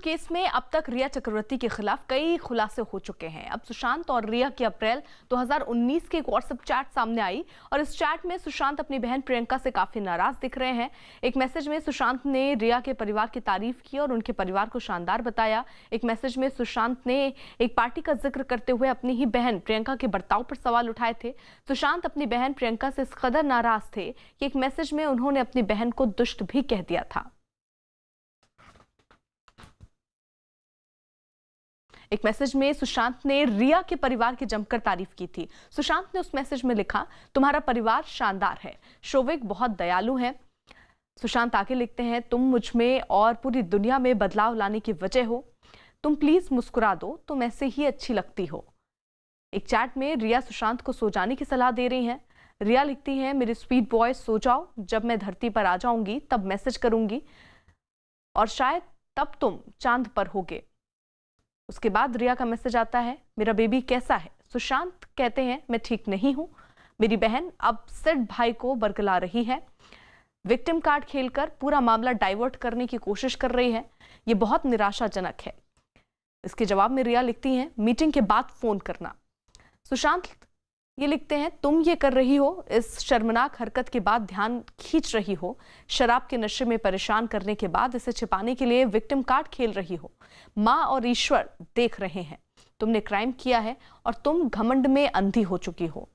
Case में अब तक रिया चक्रवर्ती के खिलाफ कई खुलासे हो चुके हैं। अब सुशांत और रिया की अप्रैल 2019 की एक व्हाट्सएप चैट सामने आई और इस चैट में सुशांत अपनी बहन प्रियंका से काफी नाराज दिख रहे हैं। एक मैसेज में सुशांत ने रिया के परिवार की तारीफ की और उनके परिवार को शानदार बताया। एक मैसेज में सुशांत ने एक पार्टी का जिक्र करते हुए अपनी ही बहन प्रियंका के बर्ताव पर सवाल उठाए थे। सुशांत अपनी बहन प्रियंका से इस कदर नाराज थे कि एक मैसेज में उन्होंने अपनी बहन को दुष्ट भी कह दिया था। एक मैसेज में सुशांत ने रिया के परिवार की जमकर तारीफ की थी। सुशांत ने उस मैसेज में लिखा, तुम्हारा परिवार शानदार है, शोविक बहुत दयालु है। सुशांत आगे लिखते हैं, तुम मुझ में और पूरी दुनिया में बदलाव लाने की वजह हो, तुम प्लीज मुस्कुरा दो, तुम ऐसे ही अच्छी लगती हो। एक चैट में रिया सुशांत को सो जाने की सलाह दे रही हैं। रिया लिखती हैं, मेरे स्वीट बॉय सो जाओ, जब मैं धरती पर आ जाऊंगी तब मैसेज करूंगी और शायद तब तुम चांद पर होगे। उसके बाद रिया का मैसेज आता है, मेरा बेबी कैसा है। सुशांत कहते हैं, मैं ठीक नहीं हूं, मेरी बहन अब सिड भाई को बरगला रही है, विक्टिम कार्ड खेलकर पूरा मामला डाइवर्ट करने की कोशिश कर रही है, ये बहुत निराशाजनक है। इसके जवाब में रिया लिखती हैं, मीटिंग के बाद फोन करना। सुशांत ये लिखते हैं, तुम ये कर रही हो, इस शर्मनाक हरकत के बाद ध्यान खींच रही हो, शराब के नशे में परेशान करने के बाद इसे छिपाने के लिए विक्टिम कार्ड खेल रही हो। माँ और ईश्वर देख रहे हैं, तुमने क्राइम किया है और तुम घमंड में अंधी हो चुकी हो।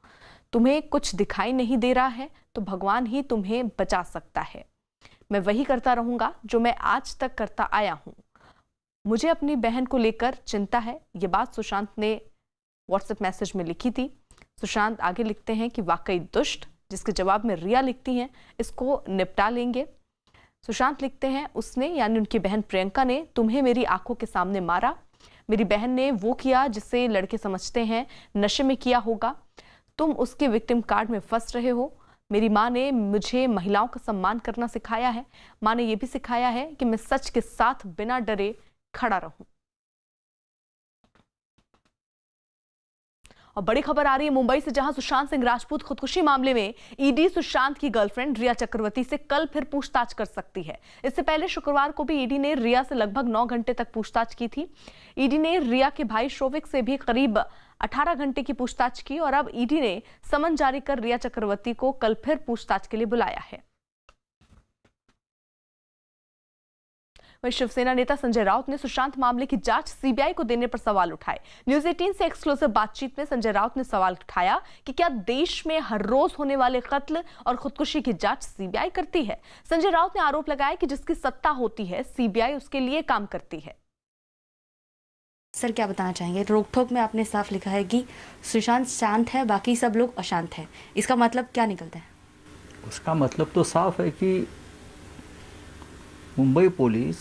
तुम्हें कुछ दिखाई नहीं दे रहा है तो भगवान ही तुम्हें बचा सकता है। मैं वही करता रहूंगा जो मैं आज तक करता आया हूं। मुझे अपनी बहन को लेकर चिंता है। ये बात सुशांत ने व्हाट्सएप मैसेज में लिखी थी। सुशांत आगे लिखते हैं कि वाकई दुष्ट, जिसके जवाब में रिया लिखती हैं, इसको निपटा लेंगे। सुशांत लिखते हैं, उसने यानी उनकी बहन प्रियंका ने तुम्हें मेरी आंखों के सामने मारा। मेरी बहन ने वो किया जिसे लड़के समझते हैं नशे में किया होगा। तुम उसके विक्टिम कार्ड में फंस रहे हो। मेरी माँ ने मुझे महिलाओं का सम्मान करना सिखाया है। माँ ने यह भी सिखाया है कि मैं सच के साथ बिना डरे खड़ा रहूं। और बड़ी खबर आ रही है मुंबई से, जहां सुशांत सिंह राजपूत खुदकुशी मामले में ईडी सुशांत की गर्लफ्रेंड रिया चक्रवर्ती से कल फिर पूछताछ कर सकती है। इससे पहले शुक्रवार को भी ईडी ने रिया से लगभग 9 घंटे तक पूछताछ की थी। ईडी ने रिया के भाई शोविक से भी करीब 18 घंटे की पूछताछ की और अब ईडी ने समन जारी कर रिया चक्रवर्ती को कल फिर पूछताछ के लिए बुलाया है। शिवसेना नेता संजय राउत ने सुशांत मामले की जांच सीबीआई को देने पर सवाल उठाए। न्यूज 18 से एक्सक्लूसिव बातचीत में संजय राउत ने सवाल उठाया कि क्या देश में हर रोज होने वाले कत्ल और खुदकुशी की जांच सीबीआई करती है। संजय राउत ने आरोप लगाया कि जिसकी सत्ता होती है सीबीआई उसके लिए काम करती है। सर क्या बताना चाहेंगे? रोकठोक में आपने साफ लिखा है कि सुशांत शांत है, बाकी सब लोग अशांत हैं। इसका मतलब क्या निकलता है? उसका मतलब तो साफ है कि मुंबई पुलिस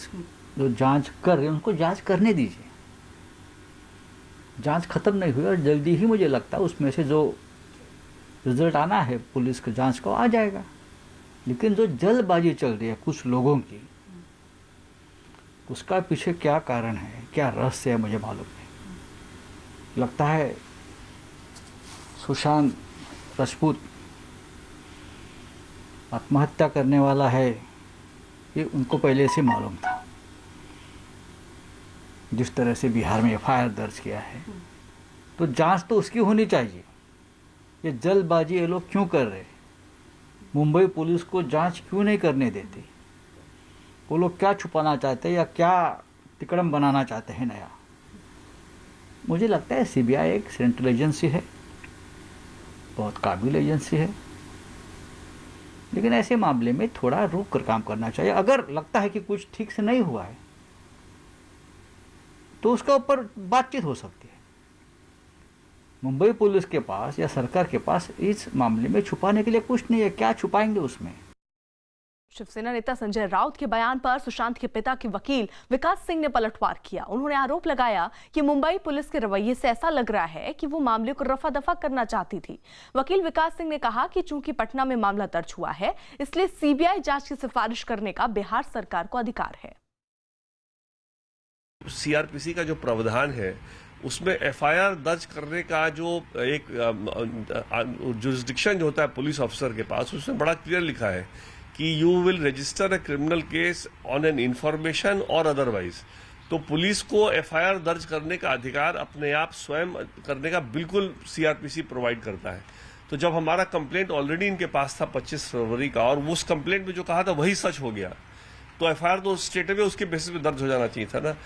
जो जांच कर रही है उनको जांच करने दीजिए। जांच खत्म नहीं हुई और जल्दी ही मुझे लगता है उसमें से जो रिजल्ट आना है पुलिस की जांच को आ जाएगा। लेकिन जो जल्दबाजी चल रही है कुछ लोगों की, उसका पीछे क्या कारण है, क्या रहस्य है, मुझे मालूम नहीं। लगता है सुशांत राजपूत आत्महत्या करने वाला है, ये उनको पहले से मालूम था। जिस तरह से बिहार में एफआईआर दर्ज किया है, तो जांच तो उसकी होनी चाहिए। ये जल्दबाजी ये लोग क्यों कर रहे? मुंबई पुलिस को जांच क्यों नहीं करने देती? वो लोग क्या छुपाना चाहते हैं या क्या तिकड़म बनाना चाहते हैं नया? मुझे लगता है सीबीआई एक सेंट्रल एजेंसी है, बहुत काबिल एजेंसी है, लेकिन ऐसे मामले में थोड़ा रुक कर काम करना चाहिए। अगर लगता है कि कुछ ठीक से नहीं हुआ है तो उसका ऊपर बातचीत हो सकती है। मुंबई पुलिस के पास या सरकार के पास इस मामले में छुपाने के लिए कुछ नहीं है। क्या छुपाएंगे उसमें? शिवसेना नेता संजय राउत के बयान पर सुशांत के पिता के वकील विकास सिंह ने पलटवार किया। उन्होंने आरोप लगाया कि मुंबई पुलिस के रवैये से ऐसा लग रहा है कि वो मामले को रफा दफा करना चाहती थी। वकील विकास सिंह ने कहा कि चूंकि पटना में मामला दर्ज हुआ है, इसलिए सीबीआई जांच की सिफारिश करने का बिहार सरकार को अधिकार है। सीआरपीसी का जो प्रावधान है उसमें एफआईआर दर्ज करने का जो एक जुरिस्डिक्शन जो होता है पुलिस ऑफिसर के पास, उसमें बड़ा क्लियर लिखा है कि you will register a criminal case on an information और अदरवाइज। तो पुलिस को एफआईआर दर्ज करने का अधिकार अपने आप स्वयं करने का बिल्कुल सीआरपीसी प्रोवाइड करता है। तो जब हमारा कंप्लेंट ऑलरेडी इनके पास था 25 फरवरी का, और उस कंप्लेंट में जो कहा था वही सच हो गया, तो एफआईआर तो स्टेट में उसके बेसिस पे दर्ज हो जाना चाहिए था ना।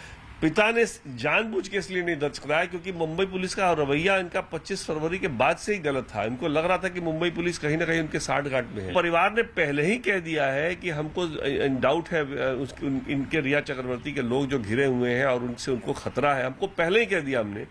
पिता ने जानबूझ के इसलिए नहीं दर्ज कराया क्योंकि मुंबई पुलिस का रवैया इनका 25 फरवरी के बाद से ही गलत था। इनको लग रहा था कि मुंबई पुलिस कहीं ना कहीं उनके साठ गांठ में है। परिवार ने पहले ही कह दिया है कि हमको डाउट है इनके रिया चक्रवर्ती के लोग जो घिरे हुए हैं और उनसे उनको खतरा है, हमको पहले ही कह दिया हमने।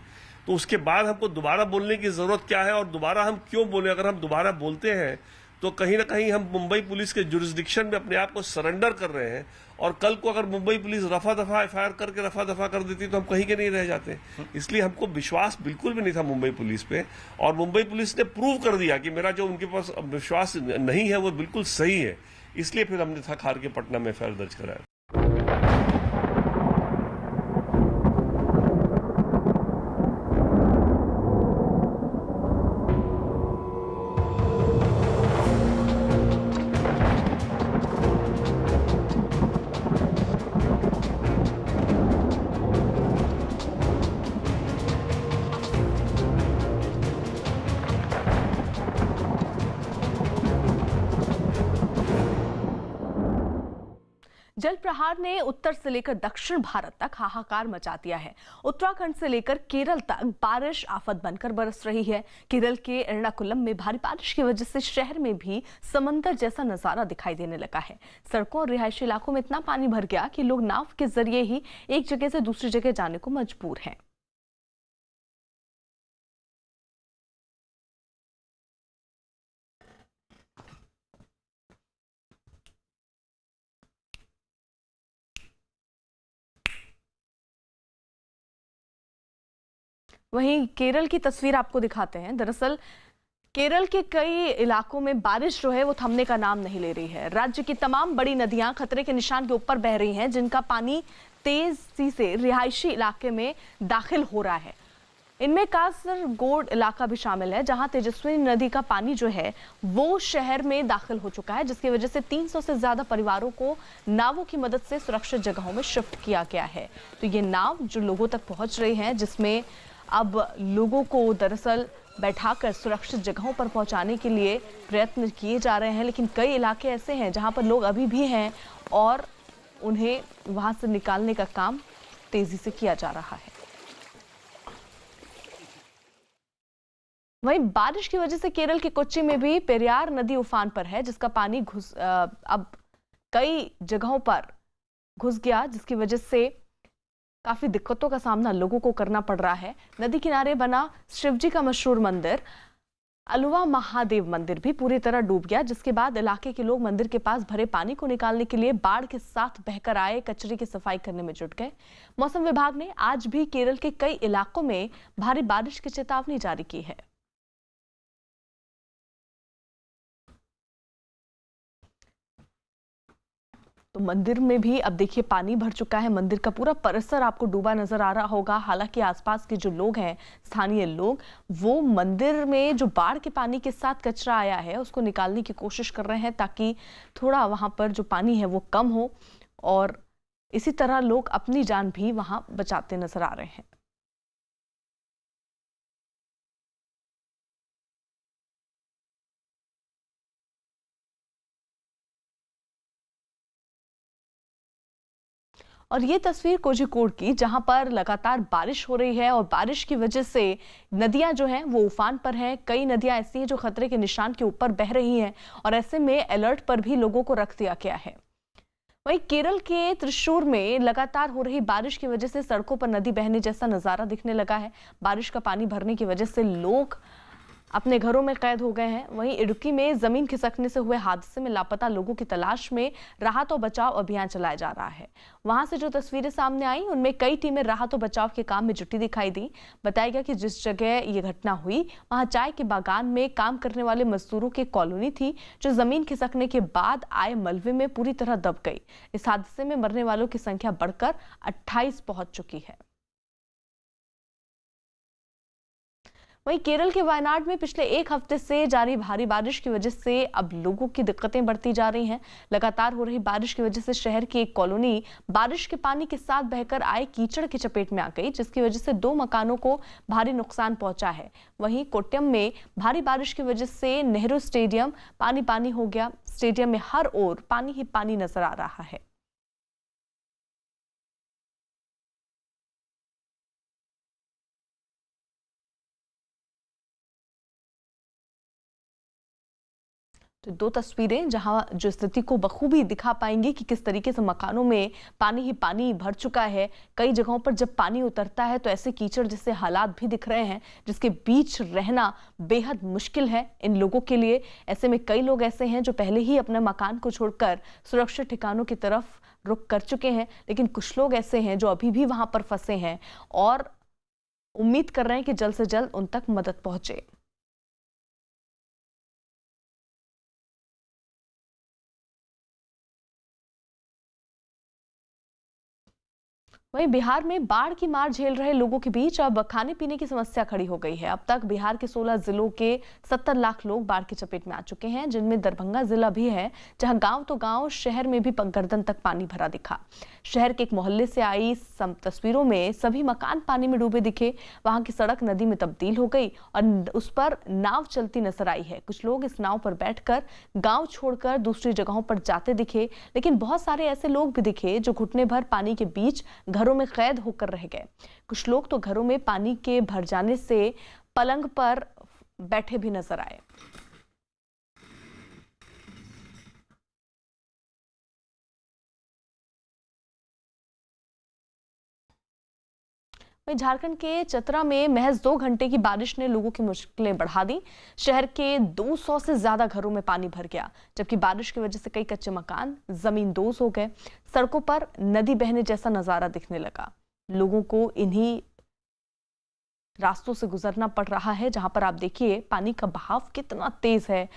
तो उसके बाद हमको दोबारा बोलने की जरूरत क्या है और दोबारा हम क्यों बोले? अगर हम दोबारा बोलते हैं तो कहीं ना कहीं हम मुंबई पुलिस के जुरिस्डिक्शन में अपने आप को सरेंडर कर रहे हैं, और कल को अगर मुंबई पुलिस रफा दफा एफआईआर करके रफा दफा कर देती तो हम कहीं के नहीं रह जाते। इसलिए हमको विश्वास बिल्कुल भी नहीं था मुंबई पुलिस पे, और मुंबई पुलिस ने प्रूव कर दिया कि मेरा जो उनके पास विश्वास नहीं है वो बिल्कुल सही है। इसलिए फिर हमने थक हार के पटना में एफआईआर दर्ज कराया। जल प्रहार ने उत्तर से लेकर दक्षिण भारत तक हाहाकार मचा दिया है। उत्तराखंड से लेकर केरल तक बारिश आफत बनकर बरस रही है। केरल के एर्नाकुलम में भारी बारिश की वजह से शहर में भी समंदर जैसा नजारा दिखाई देने लगा है। सड़कों और रिहायशी इलाकों में इतना पानी भर गया कि लोग नाव के जरिए ही एक जगह से दूसरी जगह जाने को मजबूर हैं। वहीं केरल की तस्वीर आपको दिखाते हैं। दरअसल केरल के कई इलाकों में बारिश जो है वो थमने का नाम नहीं ले रही है। राज्य की तमाम बड़ी नदियां खतरे के निशान के ऊपर बह रही हैं, जिनका पानी तेजी से रिहायशी इलाके में दाखिल हो रहा है। इनमें कासरगोड इलाका भी शामिल है, जहां तेजस्वी नदी का पानी जो है वो शहर में दाखिल हो चुका है, जिसकी वजह से 300 से ज्यादा परिवारों को नावों की मदद से सुरक्षित जगहों में शिफ्ट किया गया है। तो ये नाव जो लोगों तक पहुंच रही है, जिसमें अब लोगों को दरअसल बैठाकर सुरक्षित जगहों पर पहुंचाने के लिए प्रयत्न किए जा रहे हैं, लेकिन कई इलाके ऐसे हैं जहां पर लोग अभी भी हैं और उन्हें वहां से निकालने का काम तेजी से किया जा रहा है। वहीं बारिश की वजह से केरल के कोच्चि में भी पेरियार नदी उफान पर है, जिसका पानी अब कई जगहों पर घुस गया, जिसकी वजह से काफी दिक्कतों का सामना लोगों को करना पड़ रहा है। नदी किनारे बना शिवजी का मशहूर मंदिर अलुवा महादेव मंदिर भी पूरी तरह डूब गया, जिसके बाद इलाके के लोग मंदिर के पास भरे पानी को निकालने के लिए बाढ़ के साथ बहकर आए कचरे की सफाई करने में जुट गए। मौसम विभाग ने आज भी केरल के कई इलाकों में भारी बारिश की चेतावनी जारी की है। तो मंदिर में भी अब देखिए पानी भर चुका है। मंदिर का पूरा परिसर आपको डूबा नजर आ रहा होगा। हालांकि आसपास के जो लोग हैं, स्थानीय लोग, वो मंदिर में जो बाढ़ के पानी के साथ कचरा आया है उसको निकालने की कोशिश कर रहे हैं, ताकि थोड़ा वहां पर जो पानी है वो कम हो, और इसी तरह लोग अपनी जान भी वहां बचाते नजर आ रहे हैं। और ये तस्वीर कोझिकोड की, जहां पर लगातार बारिश हो रही है और बारिश की वजह से नदियां जो हैं वो उफान पर हैं। कई नदियां ऐसी हैं जो खतरे के निशान के ऊपर बह रही हैं, और ऐसे में अलर्ट पर भी लोगों को रख दिया गया है। वहीं केरल के त्रिशूर में लगातार हो रही बारिश की वजह से सड़कों पर नदी बहने जैसा नजारा दिखने लगा है। बारिश का पानी भरने की वजह से लोग अपने घरों में कैद हो गए हैं। वहीं इडुक्की में जमीन खिसकने से हुए हादसे में लापता लोगों की तलाश में राहत और बचाव अभियान चलाया जा रहा है। वहां से जो तस्वीरें सामने आई उनमें कई टीमें राहत और बचाव के काम में जुटी दिखाई दी। बताया गया कि जिस जगह ये घटना हुई वहां चाय के बागान में काम करने वाले मजदूरों की कॉलोनी थी, जो जमीन खिसकने के बाद आए मलबे में पूरी तरह दब गई। इस हादसे में मरने वालों की संख्या बढ़कर 28 पहुंच चुकी है। वहीं केरल के वायनाड में पिछले एक हफ्ते से जारी भारी बारिश की वजह से अब लोगों की दिक्कतें बढ़ती जा रही हैं। लगातार हो रही बारिश की वजह से शहर की एक कॉलोनी बारिश के पानी के साथ बहकर आए कीचड़ की चपेट में आ गई, जिसकी वजह से 2 मकानों को भारी नुकसान पहुंचा है। वहीं कोट्टयम में भारी बारिश की वजह से नेहरू स्टेडियम पानी पानी हो गया। स्टेडियम में हर ओर पानी ही पानी नजर आ रहा है। तो 2 तस्वीरें जहां जो स्थिति को बखूबी दिखा पाएंगी कि किस तरीके से मकानों में पानी ही पानी भर चुका है। कई जगहों पर जब पानी उतरता है तो ऐसे कीचड़ जैसे हालात भी दिख रहे हैं, जिसके बीच रहना बेहद मुश्किल है इन लोगों के लिए। ऐसे में कई लोग ऐसे हैं जो पहले ही अपने मकान को छोड़कर सुरक्षित ठिकानों की तरफ रुख कर चुके हैं, लेकिन कुछ लोग ऐसे हैं जो अभी भी वहां पर फंसे हैं और उम्मीद कर रहे हैं कि जल्द से जल्द उन तक मदद पहुंचे। वहीं बिहार में बाढ़ की मार झेल रहे लोगों के बीच अब खाने पीने की समस्या खड़ी हो गई है। अब तक बिहार के 16 जिलों के 70 लाख लोग बाढ़ की चपेट में आ चुके हैं, जिनमें दरभंगा जिला भी है, जहां गांव तो गांव, शहर में भी गर्दन तक पानी भरा दिखा। शहर के एक मोहल्ले से आई तस्वीरों में सभी मकान पानी में डूबे दिखे। वहां की सड़क नदी में तब्दील हो गई और उस पर नाव चलती नजर आई है। कुछ लोग इस नाव पर बैठकर गांव छोड़कर दूसरी जगहों पर जाते दिखे, लेकिन बहुत सारे ऐसे लोग भी दिखे जो घुटने भर पानी के बीच घरों में कैद होकर रह गए। कुछ लोग तो घरों में पानी के भर जाने से पलंग पर बैठे भी नजर आए। वहीं झारखंड के चतरा में महज 2 घंटे की बारिश ने लोगों की मुश्किलें बढ़ा दी। शहर के 200 से ज्यादा घरों में पानी भर गया, जबकि बारिश की वजह से कई कच्चे मकान जमींदोज हो गए। सड़कों पर नदी बहने जैसा नजारा दिखने लगा। लोगों को इन्हीं रास्तों से गुजरना पड़ रहा है, जहां पर आप देखिए पानी का बहाव कितना तेज है।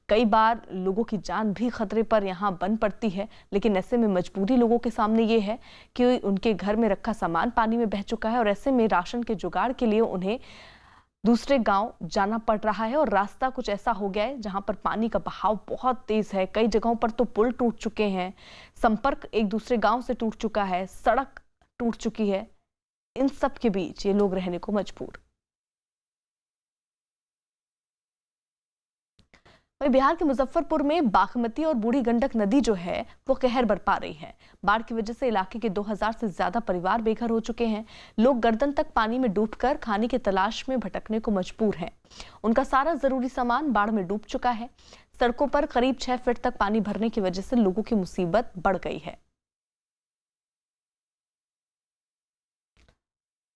कई बार लोगों की जान भी खतरे पर यहां बन पड़ती है, लेकिन ऐसे में मजबूरी लोगों के सामने ये है कि उनके घर में रखा सामान पानी में बह चुका है और ऐसे में राशन के जुगाड़ के लिए उन्हें दूसरे गांव जाना पड़ रहा है। और रास्ता कुछ ऐसा हो गया है जहां पर पानी का बहाव बहुत तेज है। कई जगहों पर तो पुल टूट चुके हैं, संपर्क एक दूसरे गांव से टूट चुका है, सड़क टूट चुकी है। इन सब के बीच ये लोग रहने को मजबूर। वहीं बिहार के मुजफ्फरपुर में बागमती और बूढ़ी गंडक नदी जो है वो कहर बरपा रही है। बाढ़ की वजह से इलाके के 2000 से ज्यादा परिवार बेघर हो चुके हैं। लोग गर्दन तक पानी में डूबकर खाने की तलाश में भटकने को मजबूर हैं। उनका सारा जरूरी सामान बाढ़ में डूब चुका है। सड़कों पर करीब 6 फीट तक पानी भरने की वजह से लोगों की मुसीबत बढ़ गई है।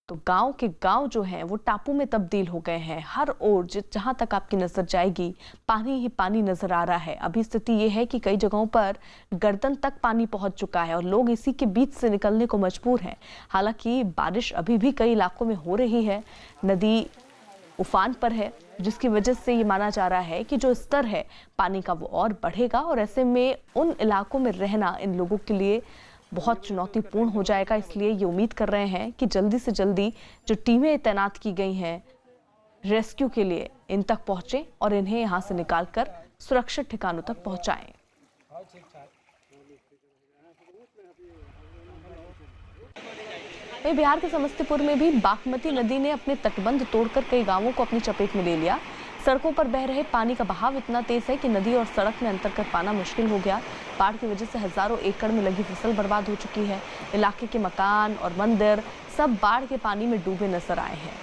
तो गांव के गांव जो हैं वो टापू में तब्दील हो गए हैं। हर ओर जहां तक आपकी नजर जाएगी पानी ही पानी नजर आ रहा है। अभी स्थिति ये है कि कई जगहों पर गर्दन तक पानी पहुंच चुका है और लोग इसी के बीच से निकलने को मजबूर हैं। हालांकि बारिश अभी भी कई इलाकों में हो रही है, नदी उफान पर है, जिसकी वजह से ये माना जा रहा है कि जो स्तर है पानी का वो और बढ़ेगा और ऐसे में उन इलाकों में रहना इन लोगों के लिए बहुत चुनौतीपूर्ण हो जाएगा। इसलिए ये उम्मीद कर रहे हैं कि जल्दी से जल्दी जो टीमें तैनात की गई हैं रेस्क्यू के लिए इन तक पहुंचे और इन्हें यहां से निकालकर सुरक्षित ठिकानों तक पहुंचाएं। वहीं बिहार के समस्तीपुर में भी बागमती नदी ने अपने तटबंध तोड़कर कई गांवों को अपनी चपेट में ले लिया। सड़कों पर बह रहे पानी का बहाव इतना तेज है कि नदी और सड़क में अंतर कर पाना मुश्किल हो गया। बाढ़ की वजह से हजारों एकड़ में लगी फसल बर्बाद हो चुकी है। इलाके के मकान और मंदिर सब बाढ़ के पानी में डूबे नजर आए हैं।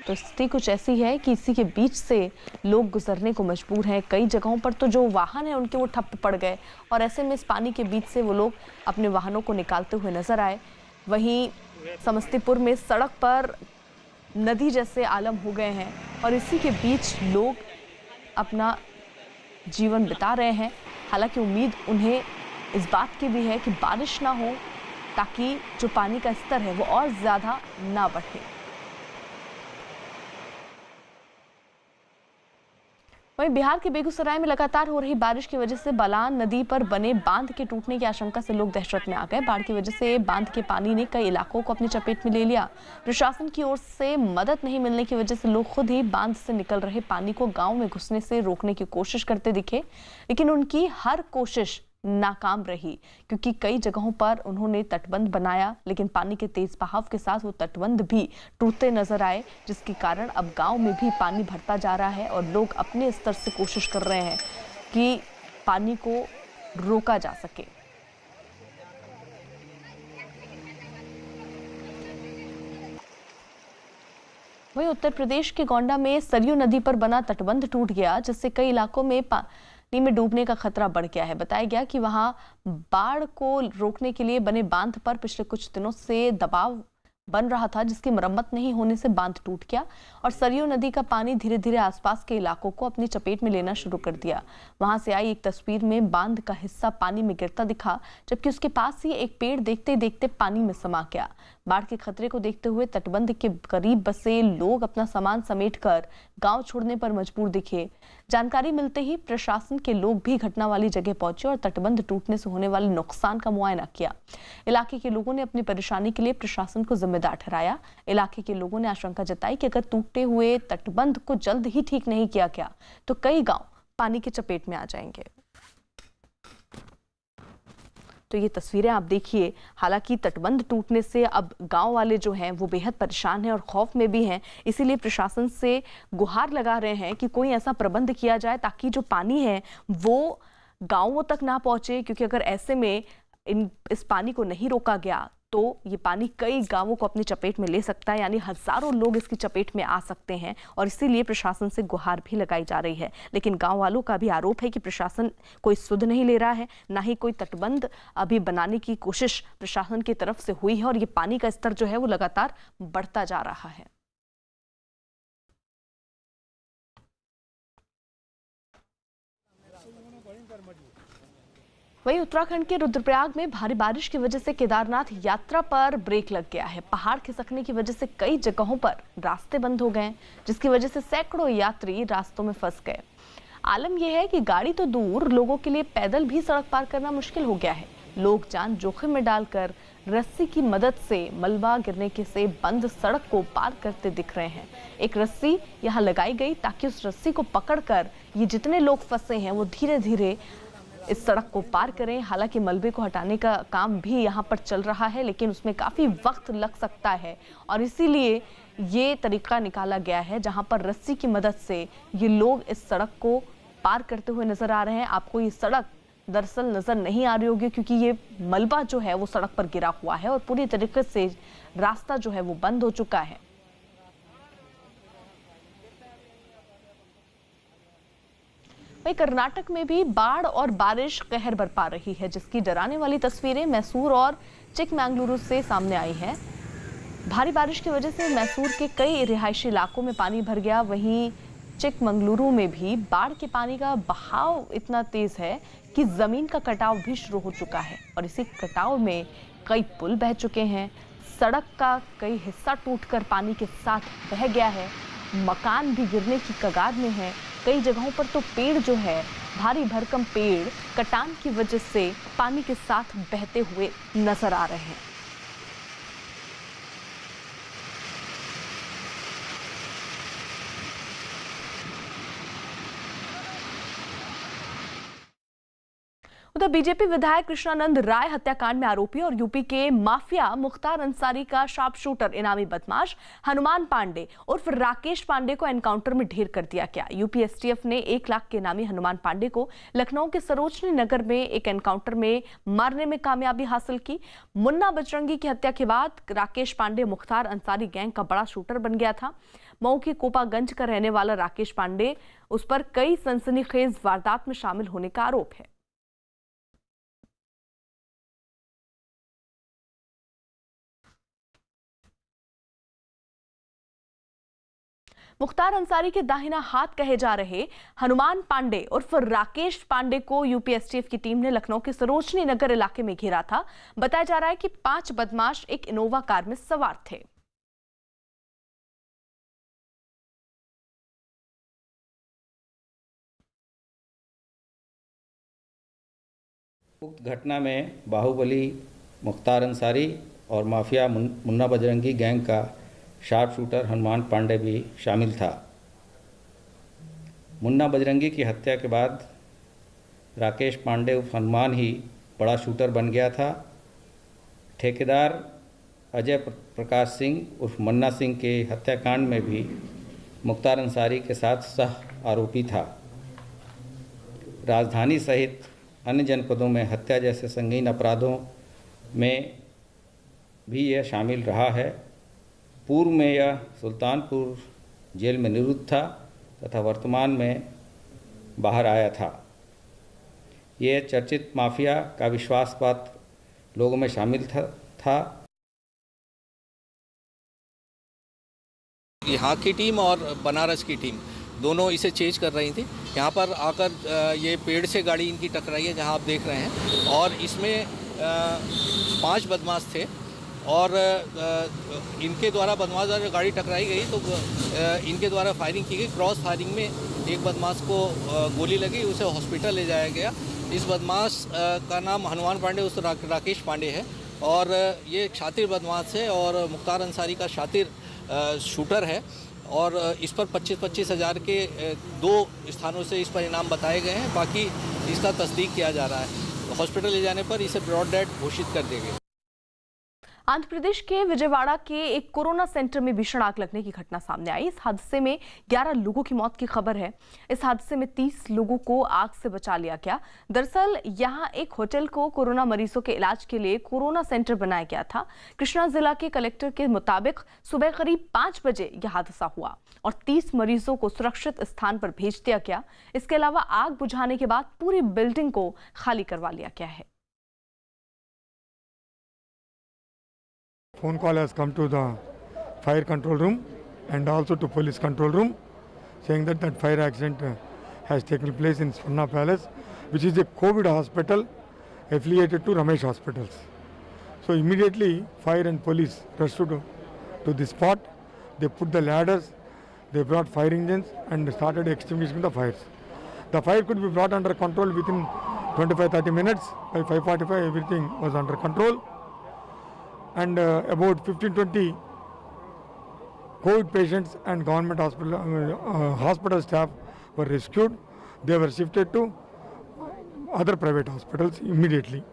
तो स्थिति कुछ ऐसी है कि इसी के बीच से लोग गुजरने को मजबूर हैं। कई जगहों पर तो जो वाहन है उनके वो ठप्प पड़ गए और ऐसे में इस पानी के बीच से वो लोग अपने वाहनों को निकालते हुए नजर आए। वहीं समस्तीपुर में सड़क पर नदी जैसे आलम हो गए हैं और इसी के बीच लोग अपना जीवन बिता रहे हैं। हालांकि उम्मीद उन्हें इस बात की भी है कि बारिश ना हो ताकि जो पानी का स्तर है वो और ज्यादा ना बढ़े। वहीं बिहार के बेगूसराय में लगातार हो रही बारिश की वजह से बलान नदी पर बने बांध के टूटने की आशंका से लोग दहशत में आ गए। बाढ़ की वजह से बांध के पानी ने कई इलाकों को अपनी चपेट में ले लिया। प्रशासन की ओर से मदद नहीं मिलने की वजह से लोग खुद ही बांध से निकल रहे पानी को गांव में घुसने से रोकने की कोशिश करते दिखे, लेकिन उनकी हर कोशिश नाकाम रही, क्योंकि कई जगहों पर उन्होंने तटबंध बनाया, लेकिन पानी के तेज बहाव के साथ वो तटबंध भी टूटते नजर आए, जिसके कारण अब गांव में भी पानी भरता जा रहा है और लोग अपने स्तर से कोशिश कर रहे हैं कि पानी को रोका जा सके। वहीं उत्तर प्रदेश के गोंडा में सरयू नदी पर बना तटबंध टूट गया, जिससे कई इलाकों में पानी में डूबने का खतरा बढ़ गया है। बताया गया कि वहां बाढ़ को रोकने के लिए बने बांध पर पिछले कुछ दिनों से दबाव बन रहा था, जिसकी मरम्मत नहीं होने से बांध टूट गया और सरयू नदी का पानी धीरे धीरे आसपास के इलाकों को अपनी चपेट में लेना शुरू कर दिया। वहां से आई एक तस्वीर में बांध का हिस्सा पानी में गिरता दिखा, जबकि उसके पास ही एक पेड़ देखते देखते पानी में समा गया। बाढ़ के खतरे को देखते हुए तटबंध के करीब बसे लोग अपना सामान समेटकर गांव छोड़ने पर मजबूर दिखे। जानकारी मिलते ही प्रशासन के लोग भी घटना वाली जगह पहुंचे और तटबंध टूटने से होने वाले नुकसान का मुआयना किया। इलाके के लोगों ने अपनी परेशानी के लिए प्रशासन को जिम्मेदार ठहराया। इलाके के लोगों ने आशंका जताई कि अगर टूटे हुए तटबंध को जल्द ही ठीक नहीं किया गया तो कई गांव पानी की चपेट में आ जाएंगे। तो ये तस्वीरें आप देखिए। हालांकि तटबंध टूटने से अब गांव वाले जो हैं वो बेहद परेशान हैं और खौफ में भी हैं, इसीलिए प्रशासन से गुहार लगा रहे हैं कि कोई ऐसा प्रबंध किया जाए ताकि जो पानी है वो गांवों तक ना पहुंचे, क्योंकि अगर ऐसे में इस पानी को नहीं रोका गया तो ये पानी कई गांवों को अपनी चपेट में ले सकता है, यानी हजारों लोग इसकी चपेट में आ सकते हैं और इसीलिए प्रशासन से गुहार भी लगाई जा रही है। लेकिन गांव वालों का भी आरोप है कि प्रशासन कोई सुध नहीं ले रहा है, ना ही कोई तटबंध अभी बनाने की कोशिश प्रशासन की तरफ से हुई है और ये पानी का स्तर जो है वो लगातार बढ़ता जा रहा है। वहीं उत्तराखंड के रुद्रप्रयाग में भारी बारिश की वजह से केदारनाथ यात्रा पर ब्रेक लग गया है। पहाड़ खिसकने की वजह से कई जगहों पर रास्ते बंद हो गए, जिसकी वजह से सैकड़ों यात्री रास्तों में फंस गए। आलम यह है कि गाड़ी तो दूर, लोगों के लिए पैदल भी सड़क पार करना मुश्किल हो गया है। लोग जान जोखिम में डालकर रस्सी की मदद से मलबा गिरने के से बंद सड़क को पार करते दिख रहे हैं। एक रस्सी यहाँ लगाई गई ताकि उस रस्सी को पकड़कर ये जितने लोग फंसे हैं वो धीरे धीरे इस सड़क को पार करें। हालांकि मलबे को हटाने का काम भी यहाँ पर चल रहा है, लेकिन उसमें काफी वक्त लग सकता है और इसीलिए ये तरीका निकाला गया है जहाँ पर रस्सी की मदद से ये लोग इस सड़क को पार करते हुए नजर आ रहे हैं। आपको ये सड़क दरअसल नजर नहीं आ रही होगी क्योंकि ये मलबा जो है वो सड़क पर गिरा हुआ है और पूरी तरीके से रास्ता जो है वो बंद हो चुका है। वहीं कर्नाटक में भी बाढ़ और बारिश कहर बरपा रही है, जिसकी डराने वाली तस्वीरें मैसूर और चिकमंगलुरु से सामने आई हैं। भारी बारिश की वजह से मैसूर के कई रिहायशी इलाकों में पानी भर गया। वहीं चिकमंगलुरु में भी बाढ़ के पानी का बहाव इतना तेज है कि जमीन का कटाव भी शुरू हो चुका है और इसी कटाव में कई पुल बह चुके हैं। सड़क का कई हिस्सा टूटकर पानी के साथ बह गया है। मकान भी गिरने की कगार में है। कई जगहों पर तो पेड़ जो है, भारी भरकम पेड़ कटान की वजह से पानी के साथ बहते हुए नजर आ रहे हैं। उधर बीजेपी विधायक कृष्णानंद राय हत्याकांड में आरोपी और यूपी के माफिया मुख्तार अंसारी का शार्प शूटर इनामी बदमाश हनुमान पांडे उर्फ राकेश पांडे को एनकाउंटर में ढेर कर दिया गया। यूपी एसटीएफ ने 1 लाख के इनामी हनुमान पांडे को लखनऊ के सरोजनी नगर में एक एनकाउंटर में मारने में कामयाबी हासिल की। मुन्ना बजरंगी की हत्या के बाद राकेश पांडे मुख्तार अंसारी गैंग का बड़ा शूटर बन गया था। मऊ के कोपागंज का रहने वाला राकेश पांडे, उस पर कई सनसनीखेज वारदात में शामिल होने का आरोप है। मुख्तार अंसारी के दाहिना हाथ कहे जा रहे हनुमान पांडे उर्फ राकेश पांडे को यूपी एसटीएफ की टीम ने लखनऊ के सरोजनी नगर इलाके में घेरा था। बताया जा रहा है कि 5 बदमाश एक इनोवा कार में सवार थे। उक्त घटना में बाहुबली मुख्तार अंसारी और माफिया मुन्ना बजरंगी गैंग का शार्प शूटर हनुमान पांडे भी शामिल था। मुन्ना बजरंगी की हत्या के बाद राकेश पांडे उर्फ हनुमान ही बड़ा शूटर बन गया था। ठेकेदार अजय प्रकाश सिंह उर्फ मन्ना सिंह के हत्याकांड में भी मुख्तार अंसारी के साथ सह आरोपी था। राजधानी सहित अन्य जनपदों में हत्या जैसे संगीन अपराधों में भी यह शामिल रहा है। पूर्व में यह सुल्तानपुर जेल में निरुद्ध था तथा वर्तमान में बाहर आया था। यह चर्चित माफिया का विश्वासपात्र लोगों में शामिल था। यहाँ की टीम और बनारस की टीम दोनों इसे चेज कर रही थी। यहाँ पर आकर ये पेड़ से गाड़ी इनकी टकराई है, जहाँ आप देख रहे हैं, और इसमें 5 बदमाश थे और इनके द्वारा बदमाश द्वारा गाड़ी टकराई गई तो इनके द्वारा फायरिंग की गई। क्रॉस फायरिंग में एक बदमाश को गोली लगी, उसे हॉस्पिटल ले जाया गया। इस बदमाश का नाम हनुमान पांडे उस राकेश पांडे है और ये एक शातिर बदमाश है और मुख्तार अंसारी का शातिर शूटर है और इस पर 25-25 हज़ार के 2 स्थानों से इस पर इनाम बताए गए हैं। बाकी इसका तस्दीक किया जा रहा है। हॉस्पिटल ले जाने पर इसे ब्रॉड डेड घोषित कर दिया गया। आंध्र प्रदेश के विजयवाड़ा के एक कोरोना सेंटर में भीषण आग लगने की घटना सामने आई। इस हादसे में 11 लोगों की मौत की खबर है। इस हादसे में 30 लोगों को आग से बचा लिया गया। दरअसल यहां एक होटल को कोरोना मरीजों के इलाज के लिए कोरोना सेंटर बनाया गया था। कृष्णा जिला के कलेक्टर के मुताबिक सुबह करीब 5 बजे यह हादसा हुआ और 30 मरीजों को सुरक्षित स्थान पर भेज दिया गया। इसके अलावा आग बुझाने के बाद पूरी बिल्डिंग को खाली करवा लिया गया है। Phone call has come to the fire control room and also to police control room saying that fire accident has taken place in Swarna Palace, which is a COVID hospital affiliated to Ramesh Hospitals. So immediately fire and police rushed to the spot. They put the ladders, they brought fire engines and started extinguishing the fires. The fire could be brought under control within 25-30 minutes. By 5:45 everything was under control. And about 15-20 COVID patients and government hospital staff were rescued. They were shifted to other private hospitals immediately.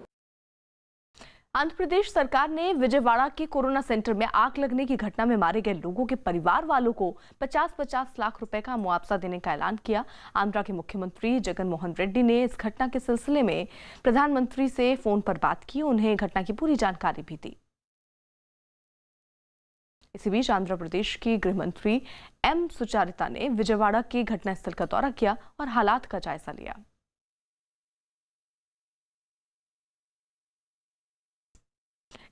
Andhra Pradesh सरकार ने विजयवाड़ा के corona centre में आग लगने की घटना में मारे गए लोगों के परिवार वालों को 50-50 लाख रुपए का मुआवजा देने का ऐलान किया। आंध्र के मुख्यमंत्री जगन मोहन रेड्डी ने इस घटना के सिलसिले में प्रधानमंत्री से फोन पर बात की, उन्हें घटना की पूरी जानकारी भी दी। इसी बीच आंध्र प्रदेश की गृह मंत्री एम सुचारिता ने विजयवाड़ा के घटनास्थल का दौरा किया और हालात का जायजा लिया।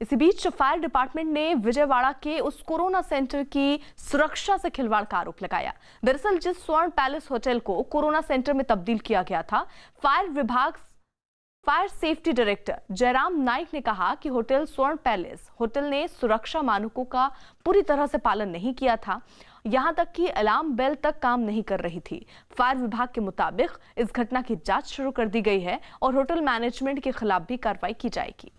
इसी बीच फायर डिपार्टमेंट ने विजयवाड़ा के उस कोरोना सेंटर की सुरक्षा से खिलवाड़ का आरोप लगाया। दरअसल जिस स्वर्ण पैलेस होटल को कोरोना सेंटर में तब्दील किया गया था, fire safety director Jairam Naik ने कहा कि होटल स्वर्ण पैलेस होटल ने सुरक्षा मानकों का पूरी तरह से पालन नहीं किया था। यहां तक कि अलार्म बेल तक काम नहीं कर रही थी। फायर विभाग के मुताबिक इस घटना की जांच शुरू कर दी गई है और होटल मैनेजमेंट के खिलाफ भी कार्रवाई की जाएगी।